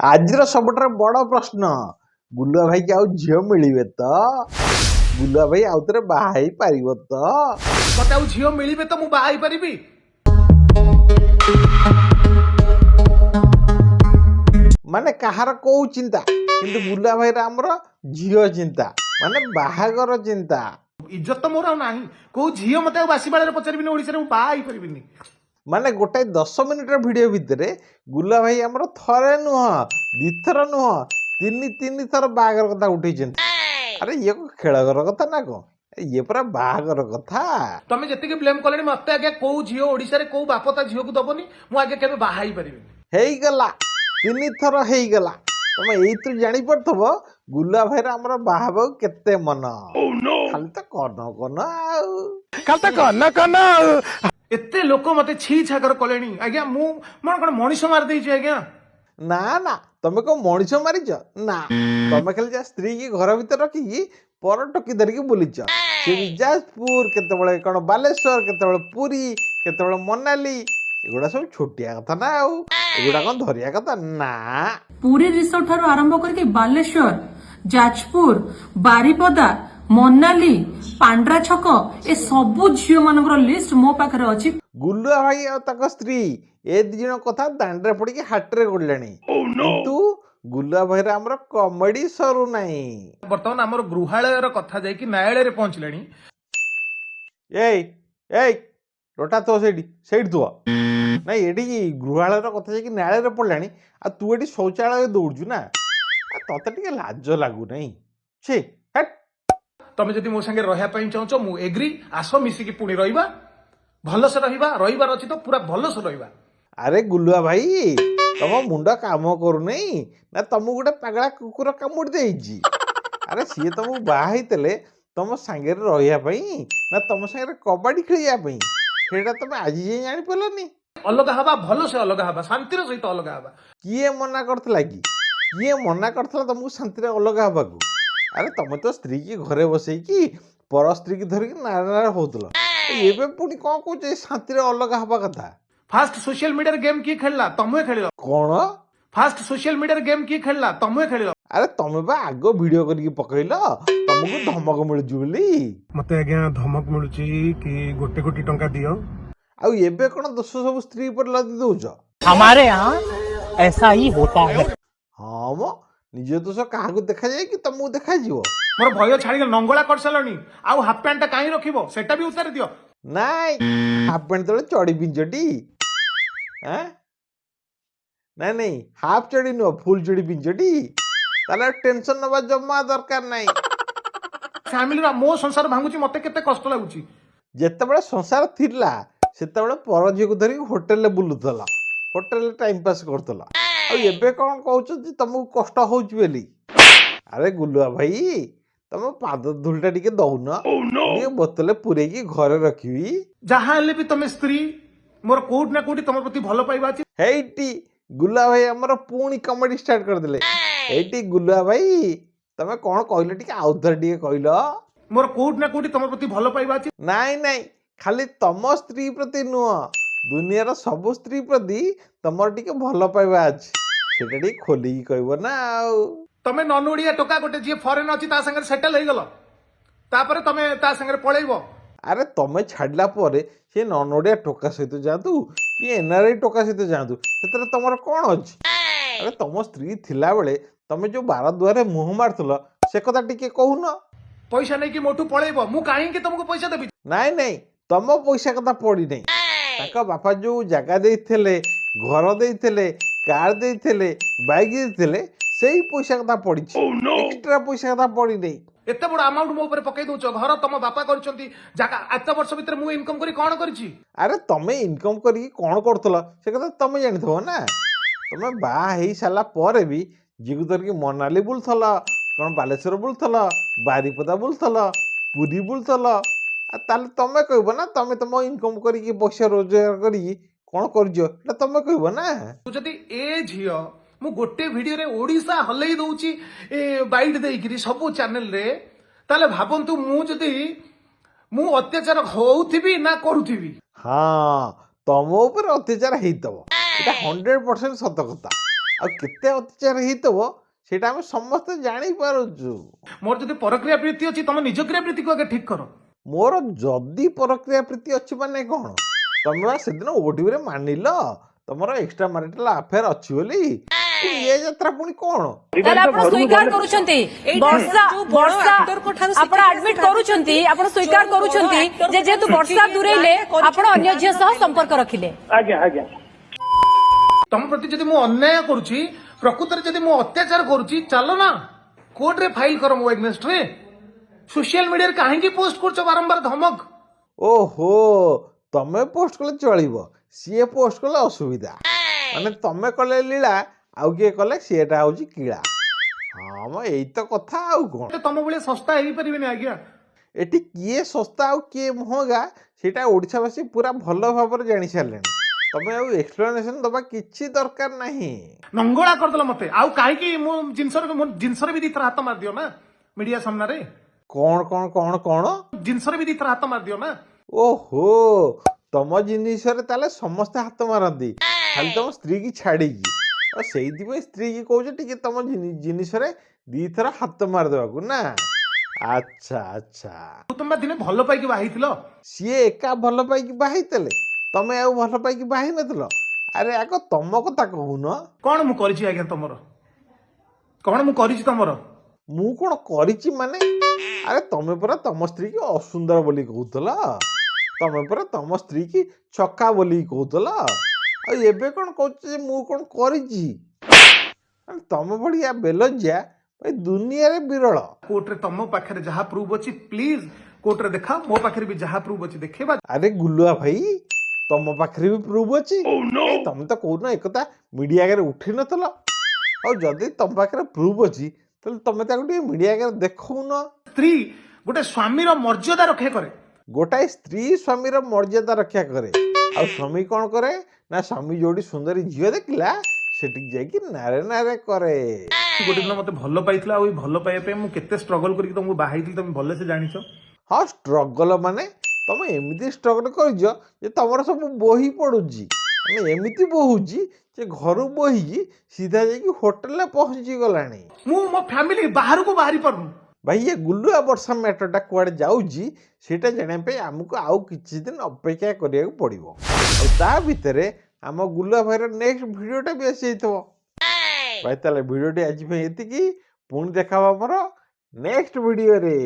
ଆଜିର ସବୁଠାରୁ ବଡ ପ୍ରଶ୍ନ, ଗୁଲୁଆ ଭାଇ କି ଆଉ ଝିଅ ମିଳିବେ ତ? ଗୁଲୁଆ ଭାଇ ଆଉ ଥରେ ବାହା ହେଇ ପାରିବ ତ? ମତେ ଆଉ ଝିଅ ମିଳିବେ ତ ମୁଁ ବାହା ହେଇପାରିବି? ମାନେ କାହାର କୋଉ ଚିନ୍ତା, କିନ୍ତୁ ଗୁଲୁଆ ଭାଇର ଆମର ଝିଅ ଚିନ୍ତା, ମାନେ ବାହାଘର ଚିନ୍ତା। ଇଜ୍ଜତ ତ ମୋର ଆଉ ନାହିଁ। କୋଉ ଝିଅ ମତେ ଆଉ ବାସି ବାଳରେ ପଚାରିବିନି, ଓଡିଶାରେ ମୁଁ ବାହା ହେଇପାରିବିନି। ମାନେ ଗୋଟାଏ 10 ମିନିଟର ଭିଡିଓ ଭିତରେ ଗୁଲୁଆ ଭାଇ ଆମର ଥରେ ନୁହଁ, ଦିଥର ନୁହଁ, ତିନି ଥର ବାହାଘର କଥା ଉଠେଇଛନ୍ତି। ଆରେ ଇଏ କଣ ଖେଳଘର କଥା ନା କଣ? ଇଏ ପୁରା ବାହାଘର କଥା। ତମେ ଯେତିକି ବ୍ଲେମ କଲେଣି, ମତେ ଆଜ୍ଞା କୋଉ ଝିଅ ଓଡିଶାରେ କୋଉ ବାପ ତା ଝିଅକୁ ଦବନି, ମୁଁ ଆଜ୍ଞା କେବେ ବାହା ହେଇପାରିବିନି। ହେଇଗଲା, 3 ଥର ହେଇଗଲା। ତମେ ଏଇଥିରୁ ଜାଣିପାରୁଥିବ ଗୁଲୁଆ ଭାଇର ଆମର ବାହା ହେବାକୁ କେତେ ମନ। ଖାଲି ତ କନ ଆଉ। ଏତେ ଲୋକ ମତେ ଛି ଛାକର କଲେଣି ଆଜ୍ଞା, ମୁଁ ମୋର କଣ ମଣିଷ ମାରି ଦେଇଛି ଆଜ୍ଞା? ନା ନା, ତମେ କଣ ମଣିଷ ମାରିଛ? ନା, ତମେ ଖାଲି ଯା ସ୍ତ୍ରୀ କି ଘର ଭିତରେ ରଖିକି ପର ଟୋକି ଧରିକି ବୁଲିଛ। ସେ ବି ଯାଜପୁର, କେତେବେଳେ କଣ ବାଲେଶ୍ୱର, କେତେବେଳେ ପୁରୀ, କେତେବେଳେ ମନାଲି। ଏଗୁଡା ସବୁ ଛୋଟିଆ କଥା ନା ଆଉ। ଏଗୁଡା କଣ ଧରିବା କଥା ନା। ପୁରୀ ରିସୋର୍ଟ ଠାରୁ ଆରମ୍ଭ କରିକି ବାଲେଶ୍ୱର, ଯାଜପୁର, ବାରିପଦା, ମନାଲି, ପାଣ୍ଡ୍ରା ଛକ, ଏ ସବୁ ଝିଅ ମାନଙ୍କର ଲିଷ୍ଟ ମୋ ପାଖରେ ଅଛି। ଗୁଲୁଆ ଭାଇ ଆଉ ତାଙ୍କ ସ୍ତ୍ରୀ ଏ ଦି ଜଣ କଥା ଦାଣ୍ଡରେ ପଡିକି ହାଟରେ ଗଡିଲାଣି, କିନ୍ତୁ ଗୁଲୁଆ ଭାଇର ଆମର କମେଡି ସରୁନାହିଁ। ବର୍ତ୍ତମାନ ଆମର ଗୃହାଳୟର କଥା ଯାଇକି ନ୍ୟାୟାଳୟରେ ପହଞ୍ଚିଲାଣି। ଏଇ ଏଇ ଲୋଟା ତ ସେଇଠି ଥୁଅ। ନାଇଁ, ଏଠି ଗୃହାଳୟର କଥା ଯାଇକି ନ୍ୟାୟାଳୟରେ ପଡିଲାଣି, ଆଉ ତୁ ଏଠି ଶୌଚାଳୟ ଦୌଡୁଛୁ ନା? ତତେ ଟିକେ ଲାଜ ଲାଗୁନାହିଁ? ଛି, ହେଟ୍। ତମେ ଯଦି ମୋ ସାଙ୍ଗେ ରହିବା ପାଇଁ ଚାହୁଁଛ, ମୁଁ ଏଗ୍ରି। ଆସ ମିଶିକି ପୁଣି ରହିବା, ଭଲସେ ରହିବା। ରହିବାର ଅଛି ତ ପୁରା ଭଲସେ ରହିବା। ଆରେ ଗୁଲୁଆ ଭାଇ, ତମ ମୁଣ୍ଡ କାମ କରୁନାହିଁ ନା? ତମକୁ ଗୋଟେ ପାଗଳା କୁକୁର କାମୁଡି ଦେଇଛି? ଆରେ ସିଏ ତମକୁ ବାହା ହେଇଥିଲେ ତମ ସାଙ୍ଗରେ ରହିବା ପାଇଁ ନା ତମ ସାଙ୍ଗରେ କବାଡି ଖେଳିବା ପାଇଁ? ସେଇଟା ତମେ ଆଜି ଯାଏଁ ଜାଣିପାରିଲନି? ଅଲଗା ହବା, ଭଲସେ ଅଲଗା ହବା, ଶାନ୍ତିର ସହିତ ଅଲଗା ହବା। କିଏ ମନା କରିଥିଲା କି? କିଏ ମନା କରିଥିଲା ତମକୁ ଶାନ୍ତିରେ ଅଲଗା ହବାକୁ? ଆରେ ତମେ ତ ସ୍ତ୍ରୀ କି ଘରେ ବସେଇକି ପର ସ୍ତ୍ରୀ କି ଧରିକି ନାରାୟଣ ହଉଥିଲ। ଏବେ ପୁଣି କଣ କହୁଛ ଶାନ୍ତିରେ ଅଲଗା ହବା କଥା? ଫାଷ୍ଟ সোশ্যাল মিডিয়ার গেম কি খেললা? ତମେ ଖେଳିଲ। କଣ? ଫାଷ୍ଟ সোশ্যাল মিডিয়ার গেম কি ଖେଳଲା? ତମେ ଖେଳିଲ। ଆରେ ତମେ ବା ଆଗ ଭିଡିଓ କରିକି ପକେଇଲ ତମକୁ ଧମକ ମିଳୁଛି ବୋଲି। ମତେ ଆଜ୍ଞା ଧମକ ମିଳୁଛି କି 1,00,00,000 ଟଙ୍କା ଦିଅ। ଆଉ ଏବେ କଣ ଦୋଷ ସବୁ ସ୍ତ୍ରୀ ଉପରେ ଲଦି ଦଉଛ? हमारे यहाँ ऐसा ही होता है। ହଁ ମ, ନିଜ ଦୋଷ କାହାକୁ ଦେଖାଯାଏ କି ତମକୁ ଦେଖାଯିବ? ମୋର ଭୟ ଛାଡିଗଲା, ନଙ୍ଗଳା କରିସାରିଲଣି। ଆଉ ହାଫ ପ୍ୟାଣ୍ଟଟା କାହିଁ ରଖିବ? ସେଟା ବି ଉତାରି ଦିଅ। ନାଇଁ, ହାଫ ପ୍ୟାଣ୍ଟ ତଳେ ଚଡି ପିଞ୍ଚଟି? ନାଇଁ, ହାଫ ଚଡି ନୁହଁ, ଫୁଲ ଚଡି ପିଞ୍ଚଟି? ତାହେଲେ ଟେନସନ ନବା ଜମା ଦରକାର ନାହିଁ। ଫ୍ୟାମିଲିର ମୋ ସଂସାର ଭାଙ୍ଗୁଛି, ମତେ କେତେ କଷ୍ଟ ଲାଗୁଛି। ଯେତେବେଳେ ସଂସାର ଥିଲା ସେତେବେଳେ ପର ଝିଅକୁ ଧରିକି ହୋଟେଲରେ ବୁଲୁଥିଲ, ହୋଟେଲରେ ଟାଇମ ପାସ୍ କରୁଥିଲ। ଆଉ ଏବେ କଣ କହୁଛନ୍ତି ତମକୁ କଷ୍ଟ ହଉଛି ବୋଲି? ଆରେ ଗୁଲୁଆ ଭାଇ, ତମ ପାଦ ଧୂଳିଟା ଟିକେ ଦଉନ, ଟିକେ ବୋତଲରେ ପୁରେଇକି ଘରେ ରଖିବି। ଯାହା ହେଲେ ବି ତମେ ସ୍ତ୍ରୀ, ମୋର କୋଉଠି ନା କୋଉଠି ତମ ପ୍ରତି ଭଲ ପାଇବା ଅଛି। ହେଇଟି ଗୁଲୁଆ ଭାଇ ଆମର ପୁଣି କମେଡି ଷ୍ଟାର୍ଟ କରିଦେଲେ। ହେଇଟି ଗୁଲୁଆ ଭାଇ, ତମେ କଣ କହିଲ ଟିକେ ଆଉଥରେ ଟିକେ କହିଲ? ମୋର କୋଉଠି ନା କୋଉଠି ତମ ପ୍ରତି ଭଲ ପାଇବା ଅଛି। ନାଇଁ, ଖାଲି ତମ ସ୍ତ୍ରୀ ପ୍ରତି ନୁହଁ, ଦୁନିଆର ସବୁ ସ୍ତ୍ରୀ ପ୍ରତି ତମର ଟିକେ ଭଲ ପାଇବା ଅଛି। ସେଟା ଟିକେ ଖୋଲିକି କହିବ ନା ଆଉ। ତମେ ନନୋଡିଆ ଟୋକା, ଗୋଟେ ଯିଏ ଫରେନ୍ ଅଛି ତା ସାଙ୍ଗରେ ସେଟଲ ହେଇଗଲ, ତାପରେ ତମେ ତା ସାଙ୍ଗରେ ପଳେଇବ। ଆରେ ତମେ ଛାଡିଲା ପରେ ସେ ନନୋଡିଆ ଟୋକା ସହିତ ଯାଆନ୍ତୁ କି ଏନଆରଆଇ ଟୋକା ସହିତ ଯାଆନ୍ତୁ, ସେଥିରେ ତମର କଣ ଅଛି? ଆରେ ତମ ସ୍ତ୍ରୀ ଥିଲାବେଳେ ତମେ ଯୋଉ ବାର ଦୁଆରେ ମୁହଁ ମାରୁଥିଲ, ସେ କଥା ଟିକେ କହୁନ। ପଇସା ନେଇକି ମୋଠୁ ପଳେଇବ, ମୁଁ କାହିଁକି ତମକୁ ପଇସା ଦେବି? ନାଇଁ, ତମ ପଇସା କଥା ପଡିନାହିଁ। ତାଙ୍କ ବାପା ଯୋଉ ଜାଗା ଦେଇଥିଲେ, ଘର ଦେଇଥିଲେ, କାର ଦେଇଥିଲେ, ବାଇକ୍ ଦେଇଥିଲେ, ସେଇ ପଇସା କଥା ପଡିଛି। ଏକ୍ସଟ୍ରା ପଇସା କଥା ପଡିନାହିଁ। ଏତେ ବଡ ଆମାଉଣ୍ଟ ମୋ ଉପରେ ପକେଇ ଦଉଛ। ଘର ତମ ବାପା କରିଛନ୍ତି, ଜାଗା ଏତେ ବର୍ଷ ଭିତରେ ମୁଁ ଇନକମ କରି କଣ କରିଛି? ଆରେ ତମେ ଇନକମ କରିକି କଣ କରୁଥିଲ ସେ କଥା ତମେ ଜାଣିଥିବ ନା। ତମେ ବାହା ହେଇ ସାରିଲା ପରେ ବି ଝିଅକୁ ଧରିକି ମନାଲି ବୁଲୁଥିଲ, କଣ ବାଲେଶ୍ୱର ବୁଲୁଥିଲ, ବାରିପଦା ବୁଲୁଥିଲ, ପୁରୀ ବୁଲୁଥିଲ। ତାହେଲେ ତମେ କହିବ ନା, ତମେ ତମ ଇନକମ କରିକି ପଇସା ରୋଜଗାର କରିକି କଣ କରିଛ, ଏଟା ତମେ କହିବ ନା। ତୁ ଯଦି ଏ ଝିଅ, ମୁଁ ଗୋଟେ ଭିଡିଓରେ ଓଡିଶା ହଲେଇ ଦଉଛି ବାଇଟ ଦେଇକିରି ସବୁ ଚ୍ୟାନେଲରେ, ତାହେଲେ ଭାବନ୍ତୁ ମୁଁ ଅତ୍ୟାଚାର ହଉଥିବି ନା କରୁଥିବି। ହଁ, ତମ ଉପରେ ଅତ୍ୟାଚାର ହେଇଥିବ, ଏଟା 100% ସତ କଥା। ଆଉ କେତେ ଅତ୍ୟାଚାର ହେଇଥିବ ସେଇଟା ଆମେ ସମସ୍ତେ ଜାଣିପାରୁଛୁ। ମୋର ଯଦି ପରକ୍ରିୟା ପ୍ରୀତି ଅଛି ତମ ନିଜ କ୍ରିୟା ପ୍ରୀତିକୁ ଆଗେ ଠିକ କର। ମୋର ଯଦି ପରକ୍ରିୟା ପ୍ରୀତି ଅଛି ମାନେ କ'ଣ? ତମେ ବା ସେଦିନ ଓଟିଭିରେ ମାନିଲ ତମର ଏକ୍ସଟ୍ରା ମ୍ୟାରିଟାଲ ଆଫେୟାର ଅଛି ବୋଲି। ପୁଣି ଏ ଯାତ୍ରା ପୁଣି କ'ଣ? ତାହେଲେ ଆପଣ ସ୍ୱୀକାର କରୁଛନ୍ତି ବର୍ଷା ଆପଣ ଆଡମିଟ୍ କରୁଛନ୍ତି, ଆପଣ ସ୍ୱୀକାର କରୁଛନ୍ତି ଯେ ଯେହେତୁ ବର୍ଷା ଦୂରେଇଲେ ଆପଣ ଅନ୍ୟ ଝିଅ ସହ ସମ୍ପର୍କ ରଖିଲେ। ଆଜ୍ଞା ଆଜ୍ଞା। ତମ ପ୍ରତି ଯଦି ମୁଁ ଅନ୍ୟାୟ କରୁଛି, ପ୍ରକୃତରେ ଯଦି ମୁଁ ଅତ୍ୟାଚାର କରୁଛି, ଚାଲ ନା କୋର୍ଟରେ ଫାଇଲ କର ମୋ ଏଗନେଷ୍ଟରେ। ସୋସିଆଲ ମିଡିଆରେ କାହିଁକି ପୋଷ୍ଟ କରୁଛ ବାରମ୍ବାର ଧମକ? ଓହୋ, ତମେ ପୋଷ୍ଟ କଲେ ଚଳିବ, ସିଏ ପୋଷ୍ଟ କଲେ ଅସୁବିଧା। ମାନେ ତମେ କଲେ ଲୀଳା, ଆଉ କିଏ କଲେ ସିଏଟା ହଉଛି କିଳା। ହଁ ମ ଏଇ ତ କଥା ଆଉ କ'ଣ। ତମ ଭଳିଆ ଶସ୍ତା ହେଇପାରିବେନି ଆଜ୍ଞା। ଏଠି କିଏ ଶସ୍ତା ଆଉ କିଏ ମହଙ୍ଗା ସେଇଟା ଓଡ଼ିଶାବାସୀ ପୁରା ଭଲ ଭାବରେ ଜାଣି ସାରିଲେଣି। ତମେ ଆଉ ଏକ୍ସପ୍ଲାନେସନ ଦବା କିଛି ଦରକାର ନାହିଁ। ନଙ୍ଗଳା କରିଦେଲ ମତେ। ଆଉ କାହିଁକି ମୋ ଜିନିଷରେ ବି ଦିଥର ହାତ ମାରିଦିଅ ନା ମିଡିଆ ସାମ୍ନାରେ। କ'ଣ କ'ଣ କ'ଣ କ'ଣ? ଜିନିଷରେ ବି ଦିଥର ହାତ ମାରିଦିଅ ନା। ଓହୋ, ତମ ଜିନିଷରେ ତାହେଲେ ସମସ୍ତେ ହାତ ମାରନ୍ତି, ଖାଲି ତମ ସ୍ତ୍ରୀ କି ଛାଡ଼ିକି। ଆଉ ସେଇଥିପାଇଁ ସ୍ତ୍ରୀ କି କହୁଛ ଟିକେ ତମ ଜିନିଷରେ ଦିଥର ହାତ ମାରିଦେବାକୁ ନା? ଆଚ୍ଛା ଆଚ୍ଛା। ତମେ ଦିନେ ଭଲ ପାଇକି ବାହାଇଥିଲ। ସିଏ ଏକା ଭଲ ପାଇକି ବାହାଇଥିଲେ, ତମେ ଆଉ ଭଲ ପାଇକି ବାହାଇ ନଥିଲ? ଆରେ ଆଗ ତମ କଥା କହୁନ। କଣ ମୁଁ କରିଛି ଆଜ୍ଞା ତମର? କଣ ମୁଁ କରିଛି ତମର? ମୁଁ କ'ଣ କରିଛି ମାନେ? ଆରେ ତମେ ପରା ତମ ସ୍ତ୍ରୀ କି ଅସୁନ୍ଦର ବୋଲି କହୁଥିଲ, ତମେ ପରା ତମ ସ୍ତ୍ରୀ କି ଛକା ବୋଲି କହୁଥିଲ, ଆଉ ଏବେ କ'ଣ କହୁଛ ଯେ ମୁଁ କ'ଣ କରିଛି? ତମ ଭଳିଆ ବେଲଜ୍ୟା ଏ ଦୁନିଆରେ ବିରଳ। କୋର୍ଟରେ ତମ ପାଖରେ ଯାହା ପ୍ରୁଫ୍ ଅଛି ପ୍ଲିଜ କୋର୍ଟରେ ଦେଖା, ମୋ ପାଖରେ ବି ଯାହା ପ୍ରୁଫ୍ ଅଛି ଦେଖେଇବା। ଆରେ ଗୁଲୁଆ ଭାଇ, ତମ ପାଖରେ ବି ପ୍ରୁଫ୍ ଅଛି? ତମେ ତ କହୁନ ଏକଥା ମିଡିଆ ଆଗରେ ଉଠେଇ ନଥିଲ। ଆଉ ଯଦି ତମ ପାଖରେ ପ୍ରୁଫ୍ ଅଛି ତାହେଲେ ତମେ ତାକୁ ଟିକେ ମିଡିଆ ଆଗରେ ଦେଖଉନ। ସ୍ତ୍ରୀ ଗୋଟେ ସ୍ୱାମୀର ମର୍ଯ୍ୟାଦା ରକ୍ଷା କରେ। ଗୋଟାଏ ସ୍ତ୍ରୀ ସ୍ୱାମୀର ମର୍ଯ୍ୟାଦା ରକ୍ଷା କରେ, ଆଉ ସ୍ୱାମୀ କ'ଣ କରେ ନା ସ୍ୱାମୀ ଯୋଉଠି ସୁନ୍ଦରୀ ଝିଅ ଦେଖିଲା ସେଠିକି ଯାଇକି ନାରେ ନାରେ କରେ। ଗୋଟେ ଦିନ ମତେ ଭଲ ପାଇଥିଲା, ଆଉ ଏଇ ଭଲ ପାଇବା ପାଇଁ ମୁଁ କେତେ ଷ୍ଟ୍ରଗଲ କରିକି ତମକୁ ବାହାଇଥିଲି, ତମେ ଭଲସେ ଜାଣିଛ। ହଁ, ଷ୍ଟ୍ରଗଲ ମାନେ ତମେ ଏମିତି ଷ୍ଟ୍ରଗଲ କରିଛ ଯେ ତମର ସବୁ ବୋହି ପଡୁଛି। ମାନେ ଏମିତି ବୋହୁଛି ଯେ ଘରୁ ବୋହିକି ସିଧା ଯାଇକି ହୋଟେଲରେ ପହଞ୍ଚି ଗଲାଣି। ମୁଁ ମୋ ଫ୍ୟାମିଲି ବାହାରକୁ ବାହାରି ପାରୁନି। ଭାଇ, ଏ ଗୁଲୁଆ ବର୍ଷା ମ୍ୟାଟରଟା କୁଆଡ଼େ ଯାଉଛି ସେଇଟା ଜାଣିବା ପାଇଁ ଆମକୁ ଆଉ କିଛି ଦିନ ଅପେକ୍ଷା କରିବାକୁ ପଡ଼ିବ। ଆଉ ତା ଭିତରେ ଆମ ଗୁଲୁଆ ଭାଇର ନେକ୍ସଟ ଭିଡ଼ିଓଟା ବି ଆସିଯାଇଥିବ। ଭାଇ ତାହେଲେ ଭିଡ଼ିଓଟି ଆଜି ପାଇଁ ଏତିକି, ପୁଣି ଦେଖା ହବ ଆମର ନେକ୍ସଟ ଭିଡ଼ିଓରେ।